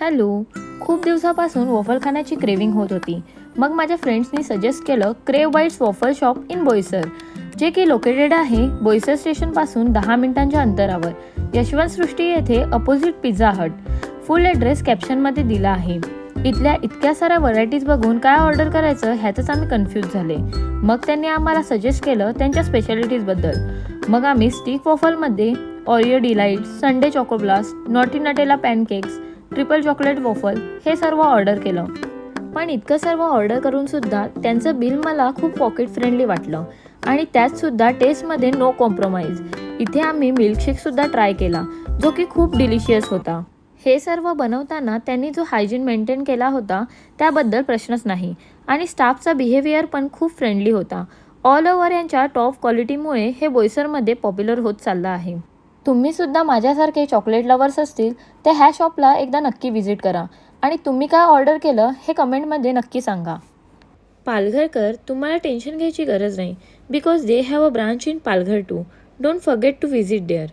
Hello. खूप दिवसापासून waffle खाण्याची क्रेविंग होत होती. मग माझ्या फ्रेंड्सनी सजेस्ट केलं crave bites waffle shop in Boisar, जे की लोकेटेड आहे बोईसर स्टेशनपासून 10 मिनिटांच्या अंतरावर, यशवंत सृष्टी येथे अपोजिट पिझ्झा हट. फुल ॲड्रेस कॅप्शनमध्ये दिला आहे. इथल्या इतक्या साऱ्या व्हरायटीज बघून काय ऑर्डर करायचं ह्यातच आम्ही कन्फ्यूज झाले. मग त्यांनी आम्हाला सजेस्ट केलं त्यांच्या स्पेशालिटीजबद्दल. मग आम्ही स्टिक वॉफलमध्ये Oreo delight, sundae chocoblast, naughty Nutella pancakes, triple chocolate waffle हे सर्व ऑर्डर केलं. पण इतकं सर्व ऑर्डर करून सुद्धा त्यांचं बिल मला खूप पॉकेट फ्रेंडली वाटलं आणि त्यातसुद्धा टेस्टमध्ये नो कॉम्प्रोमाइज. इथे आम्ही मिल्कशेकसुद्धा ट्राय केला, जो की खूप डिलिशियस होता. हे सर्व बनवताना त्यांनी जो हायजीन मेंटेन केला होता त्याबद्दल प्रश्नच नाही आणि स्टाफचा बिहेवियर पण खूप फ्रेंडली होता. ऑल ओव्हर यांच्या टॉप क्वालिटीमुळे हे बोईसरमध्ये पॉप्युलर होत चाललं आहे. तुम्हीसुद्धा माझ्यासारखे चॉकलेट लवर्स असतील तर ह्या शॉपला एकदा नक्की व्हिजिट करा आणि तुम्ही काय ऑर्डर केलं हे कमेंटमध्ये नक्की सांगा. पालघरकर, तुम्हाला टेन्शन घ्यायची गरज नाही, because they have a branch in Palghar too. Don't forget to visit there.